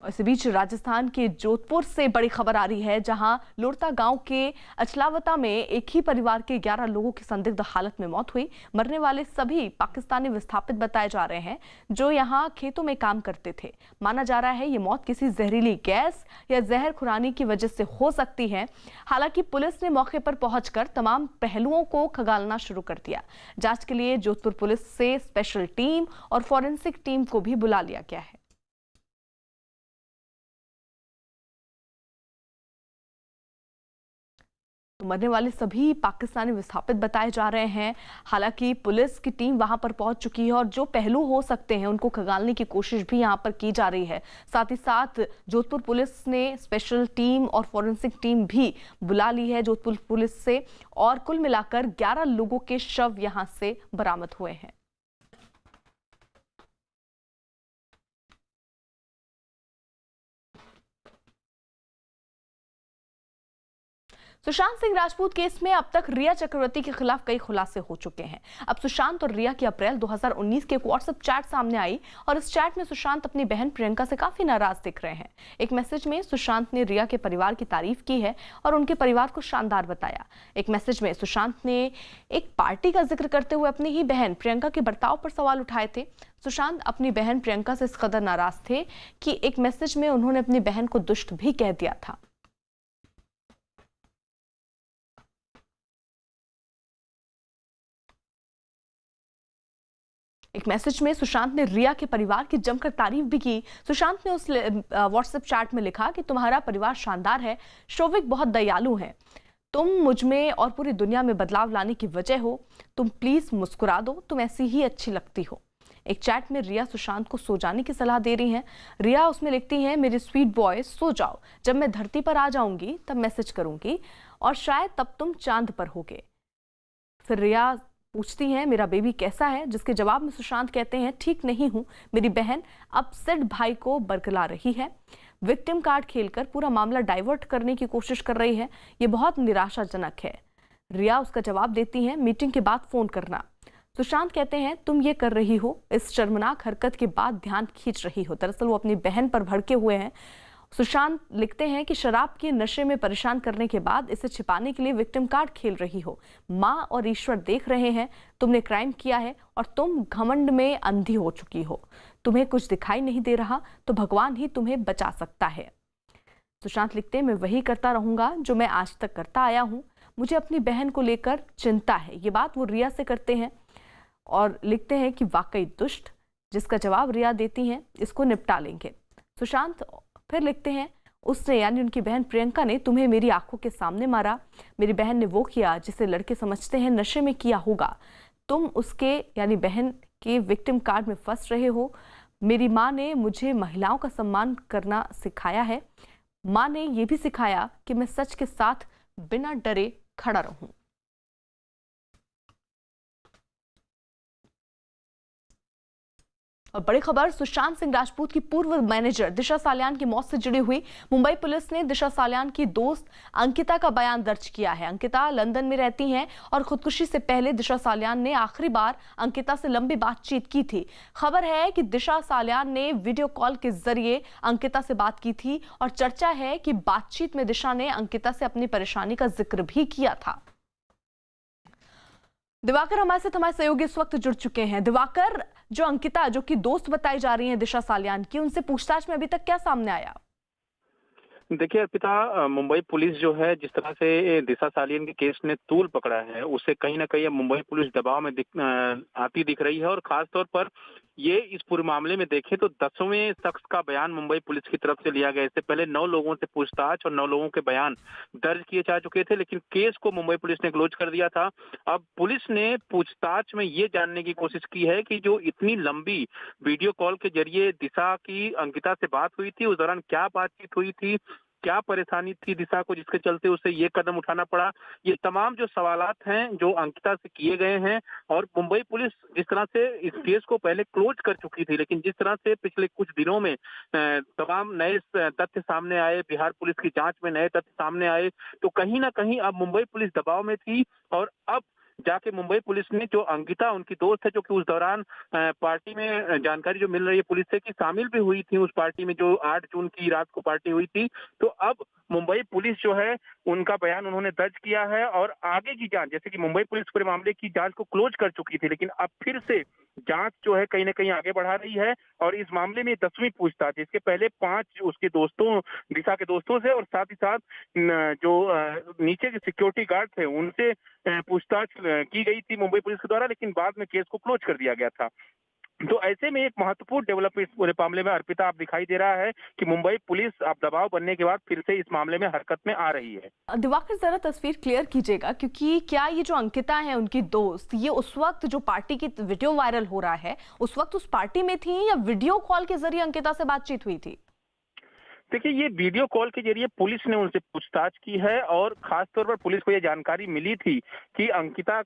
इसी बीच राजस्थान के जोधपुर से बड़ी खबर आ रही है, जहां लोरता गांव के अचलावता में एक ही परिवार के 11 लोगों की संदिग्ध हालत में मौत हुई। मरने वाले सभी पाकिस्तानी विस्थापित बताए जा रहे हैं जो यहां खेतों में काम करते थे। माना जा रहा है ये मौत किसी जहरीली गैस या जहर खुरानी की वजह से हो सकती है। हालांकि पुलिस ने मौके पर पहुंचकर तमाम पहलुओं को खंगालना शुरू कर दिया। जांच के लिए जोधपुर पुलिस से स्पेशल टीम और फॉरेंसिक टीम को भी बुला लिया गया है। तो मरने वाले सभी पाकिस्तानी विस्थापित बताए जा रहे हैं। हालांकि पुलिस की टीम वहां पर पहुंच चुकी है और जो पहलू हो सकते हैं उनको खंगालने की कोशिश भी यहां पर की जा रही है। साथ ही साथ जोधपुर पुलिस ने स्पेशल टीम और फॉरेंसिक टीम भी बुला ली है जोधपुर पुलिस से, और कुल मिलाकर 11 लोगों के शव यहां से बरामद हुए हैं। सुशांत सिंह राजपूत केस में अब तक रिया चक्रवर्ती के खिलाफ कई खुलासे हो चुके हैं। अब सुशांत और रिया की अप्रैल 2019 की एक व्हाट्सएप चैट सामने आई और इस चैट में सुशांत अपनी बहन प्रियंका से काफी नाराज दिख रहे हैं। एक मैसेज में सुशांत ने रिया के परिवार की तारीफ की है और उनके परिवार को शानदार बताया। एक मैसेज में सुशांत ने एक पार्टी का जिक्र करते हुए अपनी ही बहन प्रियंका के बर्ताव पर सवाल उठाए थे। सुशांत अपनी बहन प्रियंका से इस कदर नाराज थे कि एक मैसेज में उन्होंने अपनी बहन को दुष्ट भी कह दिया था। एक मैसेज में सुशांत ने रिया के परिवार की जमकर तारीफ भी की। सुशांत ने उस व्हाट्सएप चैट में लिखा कि तुम्हारा परिवार शानदार है, शोविक बहुत दयालु हैं, तुम मुझ में और पूरी दुनिया में बदलाव लाने की वजह हो, तुम प्लीज मुस्कुरा दो, तुम ऐसी ही अच्छी लगती हो। एक चैट में रिया सुशांत को सो जाने की सलाह दे रही हैं। रिया उसमें लिखती हैं, मेरे स्वीट बॉय सो जाओ, जब मैं धरती पर आ जाऊंगी तब मैसेज करूंगी और शायद तब तुम चांद पर होगे। फिर रिया पूछती हैं, मेरा बेबी कैसा है, जिसके जवाब में सुशांत कहते हैं, ठीक नहीं हूं, मेरी बहन अपसेट भाई को बरगला रही है, विक्टिम कार्ड खेलकर पूरा मामला डाइवर्ट करने की कोशिश कर रही है, ये बहुत निराशाजनक है। रिया उसका जवाब देती हैं, मीटिंग के बाद फोन करना। सुशांत कहते हैं, तुम ये कर रही हो, इस शर्मनाक हरकत के बाद ध्यान खींच रही हो। दरअसल वो अपनी बहन पर भड़के हुए हैं। सुशांत लिखते हैं कि शराब के नशे में परेशान करने के बाद इसे छिपाने के लिए विक्टिम कार्ड खेल रही हो। माँ और ईश्वर देख रहे हैं, तुमने क्राइम किया है और तुम घमंड में अंधी हो चुकी हो। तुम्हें कुछ दिखाई नहीं दे रहा तो भगवान ही तुम्हें बचा सकता है। सुशांत लिखते हैं, मैं वही करता रहूंगा जो मैं आज तक करता आया हूँ, मुझे अपनी बहन को लेकर चिंता है। ये बात वो रिया से करते हैं और लिखते हैं कि वाकई दुष्ट, जिसका जवाब रिया देती हैं, इसको निपटा लेंगे। सुशांत फिर लिखते हैं, उसने यानी उनकी बहन प्रियंका ने तुम्हें मेरी आंखों के सामने मारा, मेरी बहन ने वो किया जिसे लड़के समझते हैं नशे में किया होगा, तुम उसके यानी बहन के विक्टिम कार्ड में फंस रहे हो। मेरी माँ ने मुझे महिलाओं का सम्मान करना सिखाया है, माँ ने ये भी सिखाया कि मैं सच के साथ बिना डरे खड़ा रहूं। और बड़ी खबर, सुशांत सिंह राजपूत की पूर्व मैनेजर दिशा सालियान की मौत से जुड़ी हुई मुंबई पुलिस ने दिशा सालियान की दोस्त अंकिता का बयान दर्ज किया है। अंकिता लंदन में रहती हैं और खुदकुशी से पहले दिशा सालियान ने आखिरी बार अंकिता से लंबी बातचीत की थी। खबर है कि दिशा सालियान ने वीडियो कॉल के जरिए अंकिता से बात की थी और चर्चा है कि बातचीत में दिशा ने अंकिता से अपनी परेशानी का जिक्र भी किया था। दिवाकर हमारे साथ हमारे सहयोगी इस वक्त जुड़ चुके हैं। दिवाकर, जो अंकिता जो कि दोस्त बताई जा रही हैं दिशा सालियान की, उनसे पूछताछ में अभी तक क्या सामने आया? देखिए अर्पिता, मुंबई पुलिस जो है जिस तरह से दिशा सालियान के केस ने तूल पकड़ा है, उससे कहीं ना कहीं मुंबई पुलिस दबाव में आती दिख रही है। और खास तौर पर ये इस पूरे मामले में देखें तो 10वें शख्स का बयान मुंबई पुलिस की तरफ से लिया गया। इससे पहले 9 लोगों से पूछताछ और 9 लोगों के बयान दर्ज किए जा चुके थे, लेकिन केस को मुंबई पुलिस ने क्लोज कर दिया था। अब पुलिस ने पूछताछ में ये जानने की कोशिश की है कि जो इतनी लंबी वीडियो कॉल के जरिए दिशा की अंकिता से बात हुई थी, उस दौरान क्या बातचीत हुई थी, क्या परेशानी थी दिशा को जिसके चलते उसे ये कदम उठाना पड़ा। ये तमाम जो सवालात हैं जो अंकिता से किए गए हैं। और मुंबई पुलिस जिस तरह से इस केस को पहले क्लोज कर चुकी थी, लेकिन जिस तरह से पिछले कुछ दिनों में तमाम नए तथ्य सामने आए, बिहार पुलिस की जांच में नए तथ्य सामने आए, तो कहीं ना कहीं अब मुंबई पुलिस दबाव में थी। और अब जाके मुंबई पुलिस ने जो अंकिता उनकी दोस्त है, जो कि उस दौरान पार्टी में जानकारी जो मिल रही है पुलिस से कि शामिल भी हुई थी उस पार्टी में, जो 8 जून की रात को पार्टी हुई थी, तो अब मुंबई पुलिस जो है उनका बयान उन्होंने दर्ज किया है। और आगे की जांच, जैसे कि मुंबई पुलिस पूरे मामले की जांच को क्लोज कर चुकी थी, लेकिन अब फिर से जांच जो है कहीं ना कहीं आगे बढ़ा रही है। और इस मामले में 10वीं पूछताछ, इसके पहले 5 उसके दोस्तों, दिशा के दोस्तों से और साथ ही साथ जो नीचे के सिक्योरिटी गार्ड थे उनसे पूछताछ की गई थी मुंबई पुलिस के द्वारा, लेकिन बाद में केस को क्लोज कर दिया गया था। तो ऐसे में एक महत्वपूर्ण डेवलपमेंट पूरे मामले में अर्पिता आप दिखाई दे रहा है कि मुंबई पुलिस अब दबाव बनने के बाद फिर से इस मामले में हरकत में आ रही है। दिवाकर, जरा तस्वीर क्लियर कीजिएगा, क्योंकि क्या ये जो अंकिता है उनकी दोस्त, ये उस वक्त जो पार्टी की वीडियो वायरल हो रहा है उस वक्त उस पार्टी में थी या वीडियो कॉल के जरिए अंकिता से बातचीत हुई थी? देखिए, ये वीडियो कॉल के जरिए पुलिस ने उनसे पूछताछ की है और खास तौर पर पुलिस को ये जानकारी मिली थी कि अंकिता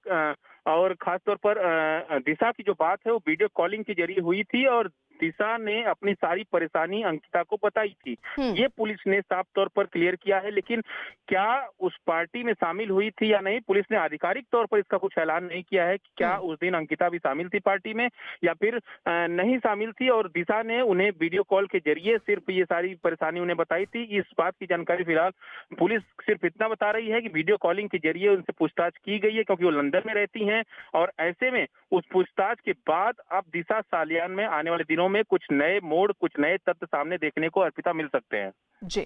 और खास तौर पर दिशा की जो बात है वो वीडियो कॉलिंग के जरिए हुई थी। और दिशा ने अपनी सारी परेशानी अंकिता को बताई थी। ये पुलिस ने साफ तौर पर क्लियर किया है, लेकिन क्या उस पार्टी में शामिल हुई थी या नहीं, पुलिस ने आधिकारिक तौर पर इसका कुछ ऐलान नहीं किया है कि क्या उस दिन अंकिता भी शामिल थी पार्टी में या फिर नहीं शामिल थी, और दिशा ने उन्हें वीडियो कॉल के जरिए सिर्फ ये सारी परेशानी उन्हें बताई थी। इस बात की जानकारी फिलहाल पुलिस सिर्फ इतना बता रही है कि वीडियो कॉलिंग के जरिए उनसे पूछताछ की गई है, क्योंकि वो लंदन में रहती हैं, और ऐसे में उस पूछताछ के बाद अब दिशा सालियान में आने वाले दिनों में कुछ नए मोड़, कुछ नए तथ्य सामने देखने को अर्पिता मिल सकते हैं। जी,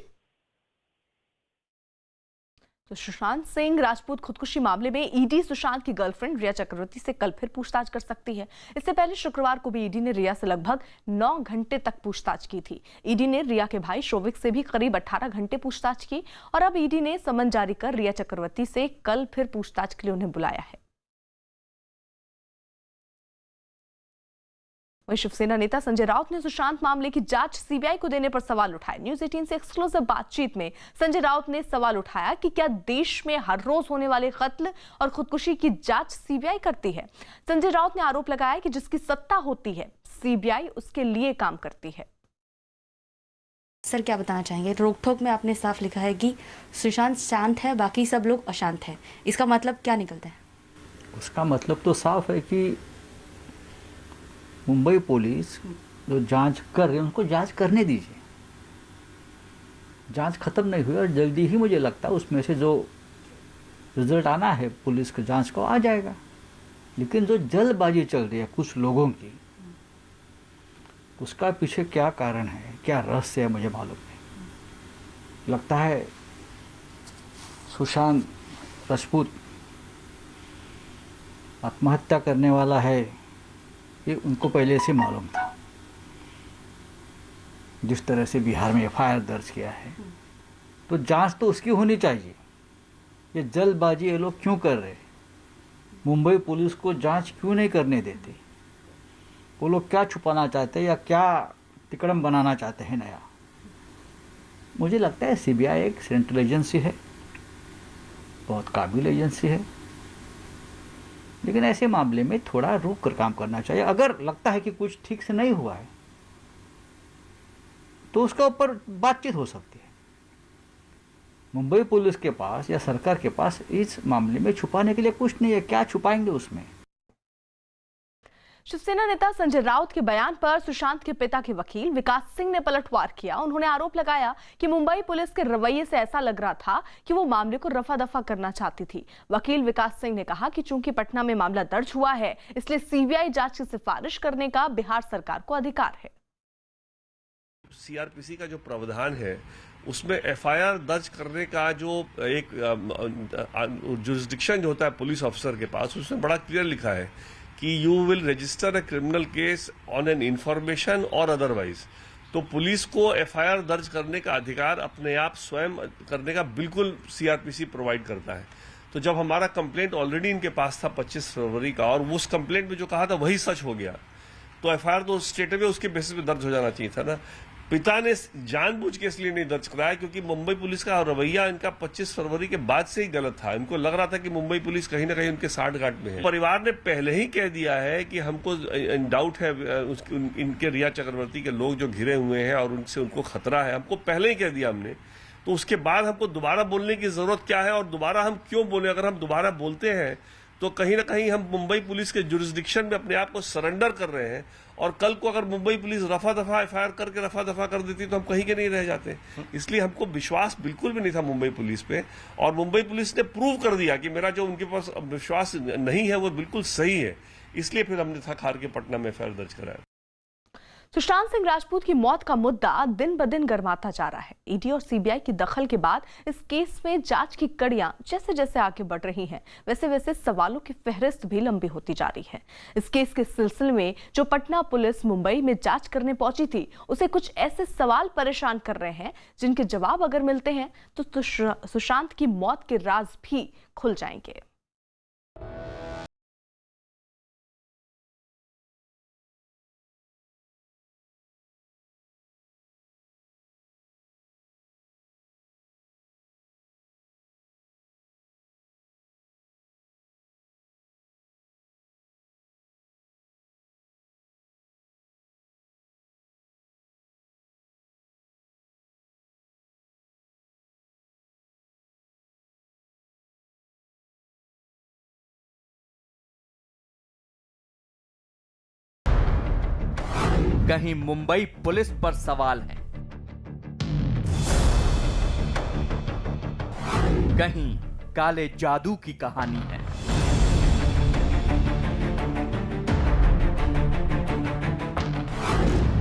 तो सुशांत सिंह राजपूत खुदकुशी मामले में ईडी सुशांत की गर्लफ्रेंड रिया चक्रवर्ती से कल फिर पूछताछ कर सकती है। इससे पहले शुक्रवार को भी ईडी ने रिया से लगभग 9 घंटे तक पूछताछ की थी। ईडी ने रिया के भाई शोविक से भी करीब 18 घंटे पूछताछ की और अब ईडी ने समन जारी कर रिया चक्रवर्ती से कल फिर पूछताछ के लिए उन्हें बुलाया है। वहीं शिवसेना नेता संजय राउत ने सुशांत मामले की जांच सीबीआई को देने पर सवाल उठाए। न्यूज 18 से एक्सक्लूसिव बातचीत में संजय राउत ने सवाल उठाया कि क्या देश में हर रोज होने वाले कत्ल और खुदकुशी की जांच सीबीआई करती है। संजय राउत ने आरोप लगाया कि जिसकी सत्ता होती है सीबीआई उसके लिए काम करती है। सर क्या बताना चाहेंगे? रोक ठोक में आपने साफ लिखा है कि सुशांत शांत है, बाकी सब लोग अशांत हैं। इसका मतलब क्या निकलता है? उसका मतलब तो साफ है कि मुंबई पुलिस जो जांच कर रही है उनको जांच करने दीजिए। जांच खत्म नहीं हुई और जल्दी ही मुझे लगता है उसमें से जो रिजल्ट आना है पुलिस की जांच को आ जाएगा। लेकिन जो जल्दबाजी चल रही है कुछ लोगों की, उसका पीछे क्या कारण है, क्या रहस्य है, मुझे मालूम नहीं। लगता है सुशांत राजपूत आत्महत्या करने वाला है, ये उनको पहले से मालूम था। जिस तरह से बिहार में एफआईआर दर्ज किया है, तो जांच तो उसकी होनी चाहिए। ये जल्दबाजी ये लोग क्यों कर रहे? मुंबई पुलिस को जांच क्यों नहीं करने देती? वो लोग क्या छुपाना चाहते हैं या क्या तिकड़म बनाना चाहते हैं नया? मुझे लगता है सीबीआई एक सेंट्रल एजेंसी है, बहुत काबिल एजेंसी है, लेकिन ऐसे मामले में थोड़ा रुक कर काम करना चाहिए। अगर लगता है कि कुछ ठीक से नहीं हुआ है तो उसका ऊपर बातचीत हो सकती है। मुंबई पुलिस के पास या सरकार के पास इस मामले में छुपाने के लिए कुछ नहीं है। क्या छुपाएंगे उसमें? शिवसेना नेता संजय राउत के बयान पर सुशांत के पिता के वकील विकास सिंह ने पलटवार किया। उन्होंने आरोप लगाया कि मुंबई पुलिस के रवैये से ऐसा लग रहा था कि वो मामले को रफा दफा करना चाहती थी। वकील विकास सिंह ने कहा कि चूंकि पटना में मामला दर्ज हुआ है, इसलिए सीबीआई जांच की सिफारिश करने का बिहार सरकार को अधिकार है। सीआरपीसी का जो प्रावधान है उसमें एफआईआर दर्ज करने का जो एक जुरिस्डिक्शन जो होता है पुलिस ऑफिसर के पास, उसमें बड़ा क्लियर लिखा है कि you will register a criminal case on an information और अदरवाइज। तो पुलिस को एफआईआर दर्ज करने का अधिकार अपने आप स्वयं करने का बिल्कुल सीआरपीसी प्रोवाइड करता है। तो जब हमारा कंप्लेंट ऑलरेडी इनके पास था 25 फरवरी का, और उस कंप्लेंट में जो कहा था वही सच हो गया, तो एफआईआर तो स्टेट में उसके बेसिस पे दर्ज हो जाना चाहिए था ना। पिता ने जानबूझ के इसलिए नहीं दर्ज कराया क्योंकि मुंबई पुलिस का रवैया इनका 25 फरवरी के बाद से ही गलत था। इनको लग रहा था कि मुंबई पुलिस कहीं ना कहीं उनके साठ गांठ में है। परिवार ने पहले ही कह दिया है कि हमको डाउट है इनके रिया चक्रवर्ती के लोग जो घिरे हुए हैं और उनसे उनको खतरा है, हमको पहले ही कह दिया हमने। तो उसके बाद हमको दोबारा बोलने की जरूरत क्या है और दोबारा हम क्यों बोले? अगर हम दोबारा बोलते हैं तो कहीं ना कहीं हम मुंबई पुलिस के जुरिस्डिक्शन में अपने आप को सरेंडर कर रहे हैं, और कल को अगर मुंबई पुलिस रफा दफा एफआईआर करके रफा दफा कर देती तो हम कहीं के नहीं रह जाते। इसलिए हमको विश्वास बिल्कुल भी नहीं था मुंबई पुलिस पे, और मुंबई पुलिस ने प्रूव कर दिया कि मेरा जो उनके पास विश्वास नहीं है वो बिल्कुल सही है। इसलिए फिर हमने थक हार के पटना में एफआईआर दर्ज कराया। सुशांत सिंह राजपूत की मौत का मुद्दा दिन ब दिन गर्माता जा रहा है। ईडी और सीबीआई की दखल के बाद इस केस में जांच की कड़ियां जैसे जैसे आगे बढ़ रही हैं, वैसे वैसे सवालों की फहरिस्त भी लंबी होती जा रही है। इस केस के सिलसिले में जो पटना पुलिस मुंबई में जांच करने पहुंची थी, उसे कुछ ऐसे सवाल परेशान कर रहे हैं जिनके जवाब अगर मिलते हैं तो सुशांत की मौत के राज भी खुल जाएंगे। कहीं मुंबई पुलिस पर सवाल है, कहीं काले जादू की कहानी है।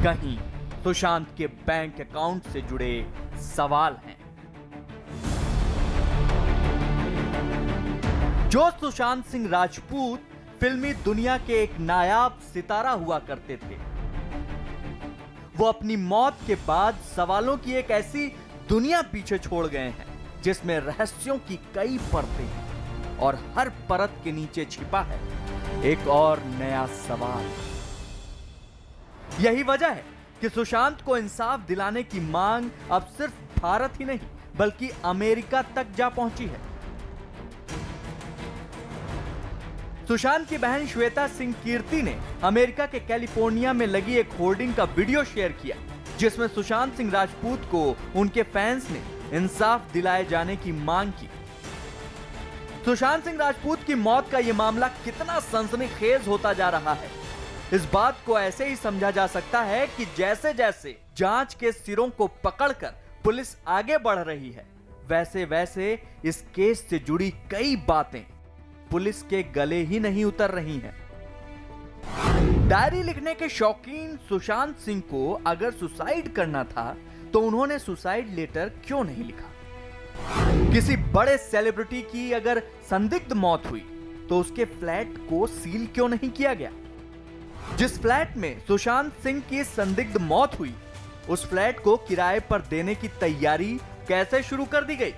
कहीं सुशांत के बैंक अकाउंट से जुड़े सवाल हैं। जो सुशांत सिंह राजपूत फिल्मी दुनिया के एक नायाब सितारा हुआ करते थे, वो अपनी मौत के बाद सवालों की एक ऐसी दुनिया पीछे छोड़ गए हैं जिसमें रहस्यों की कई परतें हैं और हर परत के नीचे छिपा है एक और नया सवाल। यही वजह है कि सुशांत को इंसाफ दिलाने की मांग अब सिर्फ भारत ही नहीं बल्कि अमेरिका तक जा पहुंची है। सुशांत की बहन श्वेता सिंह कीर्ति ने अमेरिका के कैलिफोर्निया में लगी एक होर्डिंग का वीडियो शेयर किया जिसमें सुशांत सिंह राजपूत को उनके फैंस ने इंसाफ दिलाए जाने की मांग की। सुशांत सिंह राजपूत की मौत का यह मामला कितना सनसनीखेज होता जा रहा है, इस बात को ऐसे ही समझा जा सकता है कि जैसे जैसे जांच के सिरों को पकड़कर पुलिस आगे बढ़ रही है, वैसे वैसे इस केस से जुड़ी कई बातें पुलिस के गले ही नहीं उतर रही हैं। डायरी लिखने के शौकीन सुशांत सिंह को अगर सुसाइड करना था तो उन्होंने सुसाइड लेटर क्यों नहीं लिखा? किसी बड़े सेलिब्रिटी की अगर संदिग्ध मौत हुई तो उसके फ्लैट को सील क्यों नहीं किया गया? जिस फ्लैट में सुशांत सिंह की संदिग्ध मौत हुई, उस फ्लैट को किराए पर देने की तैयारी कैसे शुरू कर दी गई?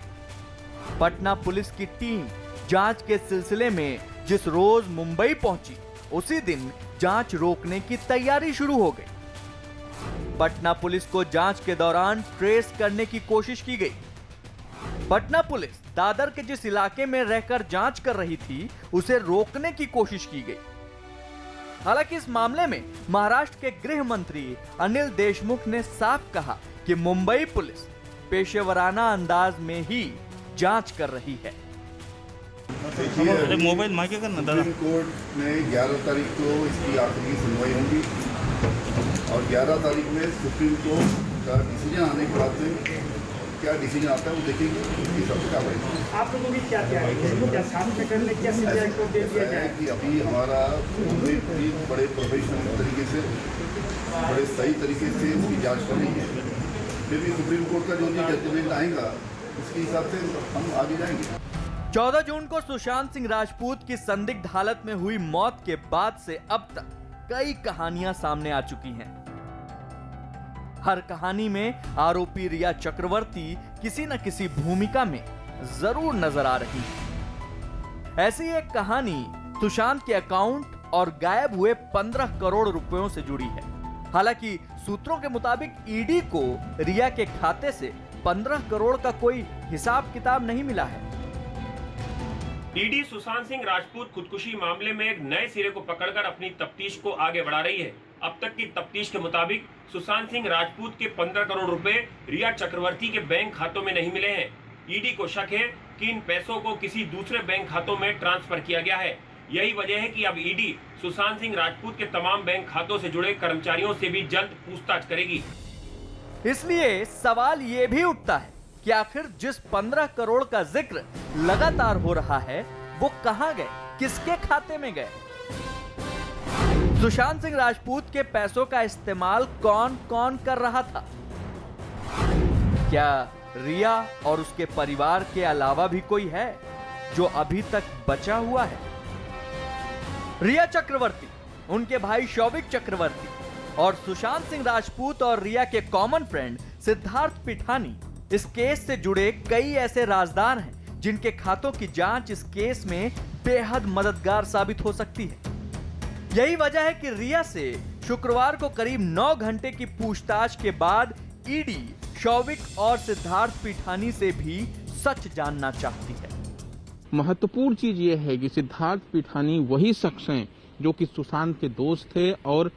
पटना पुलिस की टीम जांच के सिलसिले में जिस रोज मुंबई पहुंची, उसी दिन जांच रोकने की तैयारी शुरू हो गई। पटना पुलिस को जांच के दौरान ट्रेस करने की कोशिश की गई। पटना पुलिस दादर के जिस इलाके में रहकर जांच कर रही थी, उसे रोकने की कोशिश की गई। हालांकि इस मामले में महाराष्ट्र के गृह मंत्री अनिल देशमुख ने साफ कहा कि मुंबई पुलिस पेशेवराना अंदाज में ही जांच कर रही है। मोबाइल मांगे करना दादा। सुप्रीम कोर्ट में 11 तारीख को इसकी आखिरी सुनवाई होगी और 11 तारीख में सुप्रीम कोर्ट का डिसीजन आने के बाद में क्या डिसीजन आता है वो देखेंगे, उसकी सबसे कार्रवाई। आप लोगों की क्या क्या है कि अभी हमारा बड़े प्रोफेशनल तरीके से, बड़े सही तरीके से उसकी जाँच कर रही है। फिर भी सुप्रीम कोर्ट का जो जजमेंट आएगा उसके हिसाब से हम आगे जाएंगे। 14 जून को सुशांत सिंह राजपूत की संदिग्ध हालत में हुई मौत के बाद से अब तक कई कहानियां सामने आ चुकी हैं। हर कहानी में आरोपी रिया चक्रवर्ती किसी न किसी भूमिका में जरूर नजर आ रही है। ऐसी एक कहानी सुशांत के अकाउंट और गायब हुए 15 करोड़ रुपयों से जुड़ी है। हालांकि सूत्रों के मुताबिक ईडी को रिया के खाते से 15 करोड़ का कोई हिसाब किताब नहीं मिला है। ईडी सुशांत सिंह राजपूत खुदकुशी मामले में एक नए सिरे को पकड़कर अपनी तफ्तीश को आगे बढ़ा रही है। अब तक की तफ्तीश के मुताबिक सुशांत सिंह राजपूत के 15 करोड़ रुपए रिया चक्रवर्ती के बैंक खातों में नहीं मिले हैं। ईडी को शक है कि इन पैसों को किसी दूसरे बैंक खातों में ट्रांसफर किया गया है। यही वजह है कि अब ईडी सुशांत सिंह राजपूत के तमाम बैंक खातों से जुड़े कर्मचारियों से भी जल्द पूछताछ करेगी। इसलिए सवाल ये भी उठता है कि आखिर जिस 15 करोड़ का जिक्र लगातार हो रहा है, वो कहां गए, किसके खाते में गए? सुशांत सिंह राजपूत के पैसों का इस्तेमाल कौन कौन कर रहा था? क्या रिया और उसके परिवार के अलावा भी कोई है जो अभी तक बचा हुआ है? रिया चक्रवर्ती, उनके भाई शौविक चक्रवर्ती और सुशांत सिंह राजपूत और रिया के कॉमन फ्रेंड सिद्धार्थ पिठानी इस केस से जुड़े कई ऐसे राजदार हैं जिनके खातों की जांच इस केस में बेहद मददगार साबित हो सकती है। यही वजह है कि रिया से शुक्रवार को करीब 9 घंटे की पूछताछ के बाद ईडी शौविक और सिद्धार्थ पिठानी से भी सच जानना चाहती है। महत्वपूर्ण चीज ये है कि सिद्धार्थ पिठानी वही शख्स हैं जो कि सुशांत के दोस्त थे और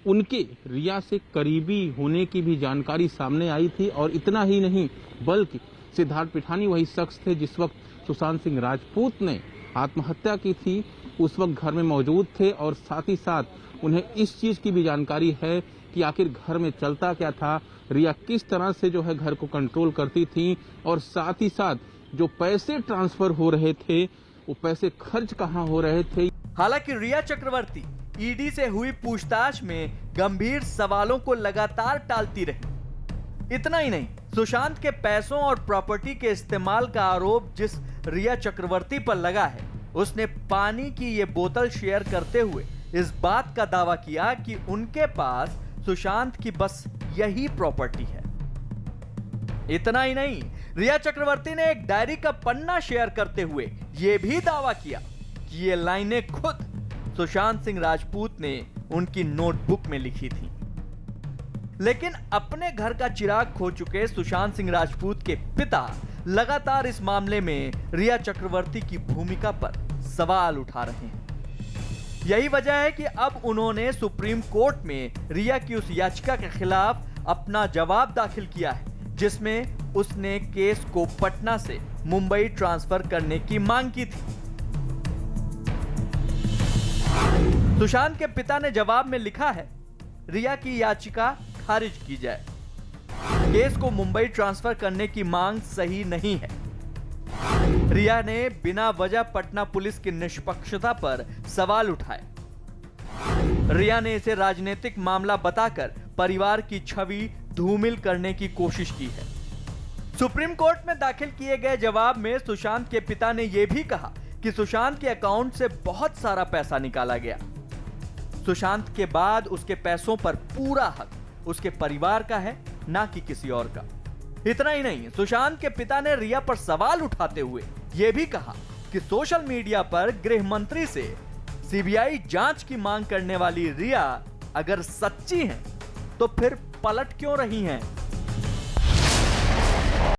उनके रिया से करीबी होने की भी जानकारी सामने आई थी। और इतना ही नहीं बल्कि सिद्धार्थ पिठानी वही शख्स थे जिस वक्त सुशांत सिंह राजपूत ने आत्महत्या की थी उस वक्त घर में मौजूद थे और साथ ही साथ उन्हें इस चीज की भी जानकारी है कि आखिर घर में चलता क्या था, रिया किस तरह से जो है घर को कंट्रोल करती थी और साथ ही साथ जो पैसे ट्रांसफर हो रहे थे वो पैसे खर्च कहाँ हो रहे थे। हालांकि रिया चक्रवर्ती ईडी से हुई पूछताछ में गंभीर सवालों को लगातार टालती रही। इतना ही नहीं, सुशांत के पैसों और प्रॉपर्टी के इस्तेमाल का आरोप जिस रिया चक्रवर्ती पर लगा है, उसने पानी की ये बोतल शेयर करते हुए इस बात का दावा किया कि उनके पास सुशांत की बस यही प्रॉपर्टी है। इतना ही नहीं, रिया चक्रवर्ती ने एक डायरी का पन्ना शेयर करते हुए यह भी दावा किया कि ये लाइनें खुद सुशांत सिंह राजपूत ने उनकी नोटबुक में लिखी थी। लेकिन अपने घर का चिराग खो चुके सुशांत सिंह राजपूत के पिता लगातार इस मामले में रिया चक्रवर्ती की भूमिका पर सवाल उठा रहे हैं। यही वजह है कि अब उन्होंने सुप्रीम कोर्ट में रिया की उस याचिका के खिलाफ अपना जवाब दाखिल किया है, जिसमें उसने केस को पटना से मुंबई ट्रांसफर करने की मांग की थी। सुशांत के पिता ने जवाब में लिखा है, रिया की याचिका खारिज की जाए। केस को मुंबई ट्रांसफर करने की मांग सही नहीं है। रिया ने बिना वजह पटना पुलिस की निष्पक्षता पर सवाल उठाए। रिया ने इसे राजनीतिक मामला बताकर परिवार की छवि धूमिल करने की कोशिश की है। सुप्रीम कोर्ट में दाखिल किए गए जवाब में सुशांत के पिता ने यह भी कहा कि सुशांत के अकाउंट से बहुत सारा पैसा निकाला गया। सुशांत के बाद उसके पैसों पर पूरा हक उसके परिवार का है, ना कि किसी और का। इतना ही नहीं, सुशांत के पिता ने रिया पर सवाल उठाते हुए यह भी कहा कि सोशल मीडिया पर गृह मंत्री से सीबीआई जांच की मांग करने वाली रिया अगर सच्ची हैं, तो फिर पलट क्यों रही हैं?